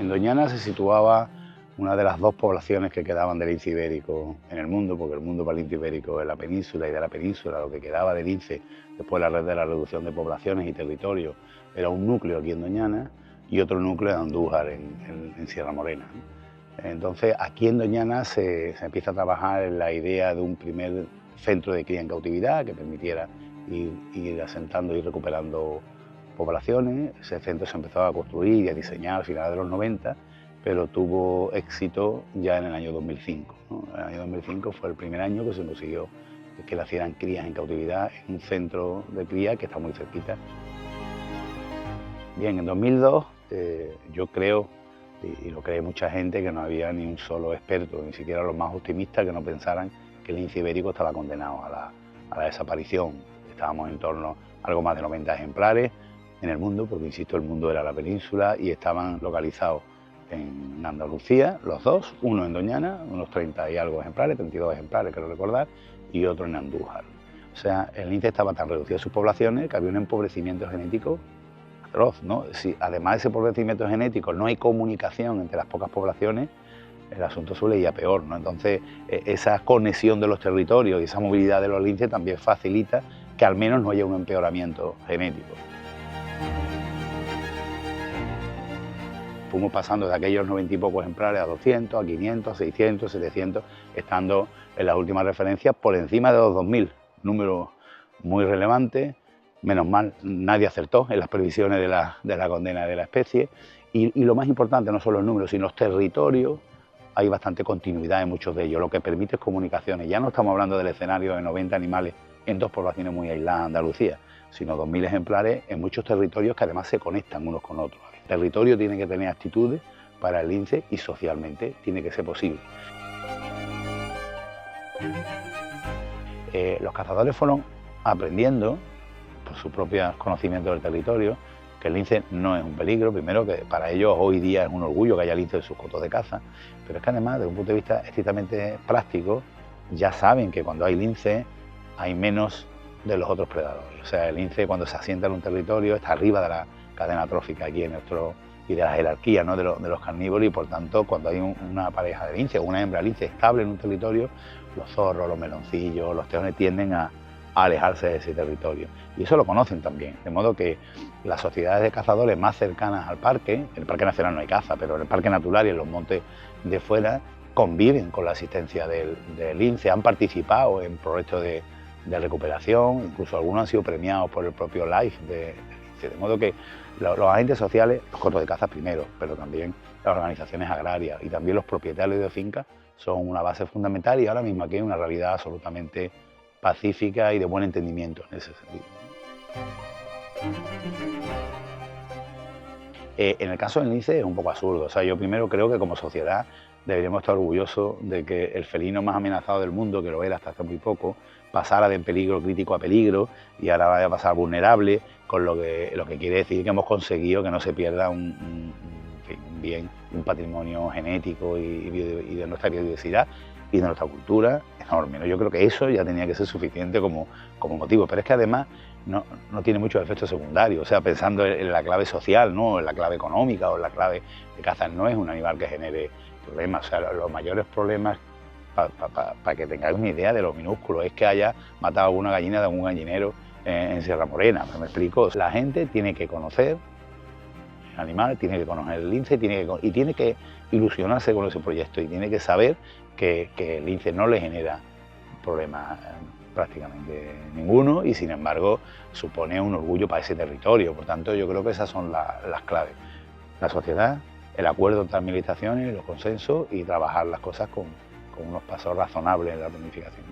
En Doñana se situaba una de las dos poblaciones que quedaban del lince ibérico en el mundo, porque el mundo para el lince ibérico es la península, y de la península lo que quedaba de lince después de la reducción de poblaciones y territorios era un núcleo aquí en Doñana y otro núcleo en Andújar, en Sierra Morena. Entonces aquí en Doñana se empieza a trabajar en la idea de un primer centro de cría en cautividad que permitiera ir asentando y recuperando poblaciones. Ese centro se empezó a construir y a diseñar a finales de los 90, pero tuvo éxito ya en el año 2005, ¿no? El año 2005 fue el primer año que se consiguió que nacieran crías en cautividad en un centro de cría que está muy cerquita. Bien, en 2002 yo creo, y lo cree mucha gente, que no había ni un solo experto, ni siquiera los más optimistas, que no pensaran que el lince ibérico estaba condenado a la desaparición. Estábamos en torno a algo más de 90 ejemplares en el mundo, porque insisto, el mundo era la península, y estaban localizados en Andalucía, los dos, uno en Doñana, unos 30 y algo ejemplares, 32 ejemplares, creo recordar, y otro en Andújar. O sea, el lince estaba tan reducido en sus poblaciones que había un empobrecimiento genético atroz, ¿no? Si además de ese empobrecimiento genético no hay comunicación entre las pocas poblaciones, el asunto suele ir a peor, ¿no? Entonces, esa conexión de los territorios y esa movilidad de los linces también facilita que al menos no haya un empeoramiento genético. Fuimos pasando de aquellos 90 y pocos ejemplares a 200, a 500, 600, 700, estando en las últimas referencias por encima de los 2000, número muy relevante. Menos mal, nadie acertó en las previsiones de la condena de la especie. Y lo más importante, no solo el número, sino los territorios, hay bastante continuidad en muchos de ellos, lo que permite comunicaciones. Ya no estamos hablando del escenario de 90 animales en dos poblaciones muy aisladas de Andalucía, sino 2000 ejemplares en muchos territorios que además se conectan unos con otros. El territorio tiene que tener actitudes para el lince y socialmente tiene que ser posible. Los cazadores fueron aprendiendo, por su propio conocimiento del territorio, que el lince no es un peligro. Primero, que para ellos hoy día es un orgullo que haya lince en sus cotos de caza, pero es que además, desde un punto de vista estrictamente práctico, ya saben que cuando hay lince hay menos de los otros predadores. O sea, el lince, cuando se asienta en un territorio, está arriba de la cadena trófica aquí en nuestro, y de la jerarquía, ¿no?, de los carnívoros, y por tanto, cuando hay una pareja de lince o una hembra lince estable en un territorio, los zorros, los meloncillos, los tejones tienden a alejarse de ese territorio. Y eso lo conocen también, de modo que las sociedades de cazadores más cercanas al parque, en el Parque Nacional no hay caza, pero en el Parque Natural y en los montes de fuera, conviven con la existencia del lince, han participado en proyectos de recuperación, incluso algunos han sido premiados por el propio LIFE de lince, de modo que los agentes sociales, los cotos de caza primero, pero también las organizaciones agrarias y también los propietarios de fincas son una base fundamental, y ahora mismo aquí hay una realidad absolutamente pacífica y de buen entendimiento en ese sentido. En el caso del lince es un poco absurdo. O sea, yo primero creo que como sociedad deberíamos estar orgullosos de que el felino más amenazado del mundo, que lo era hasta hace muy poco, pasara de peligro crítico a peligro y ahora vaya a pasar vulnerable, con lo que quiere decir que hemos conseguido que no se pierda un bien, un patrimonio genético y de nuestra biodiversidad y de nuestra cultura enorme, ¿no? Yo creo que eso ya tenía que ser suficiente como motivo, pero es que además no tiene muchos efectos secundarios. O sea, pensando en la clave social, ¿no?, en la clave económica o en la clave de caza, no es un animal que genere problemas. O sea, los mayores problemas, para que tengáis una idea de lo minúsculo, es que haya matado alguna gallina de algún gallinero en Sierra Morena. ¿Me explico? La gente tiene que conocer el animal, tiene que conocer el lince, y tiene que ilusionarse con ese proyecto, y tiene que saber que el lince no le genera problemas prácticamente ninguno, y sin embargo supone un orgullo para ese territorio. Por tanto, yo creo que esas son las claves: la sociedad, el acuerdo entre administraciones, los consensos, y trabajar las cosas con unos pasos razonables en la planificación.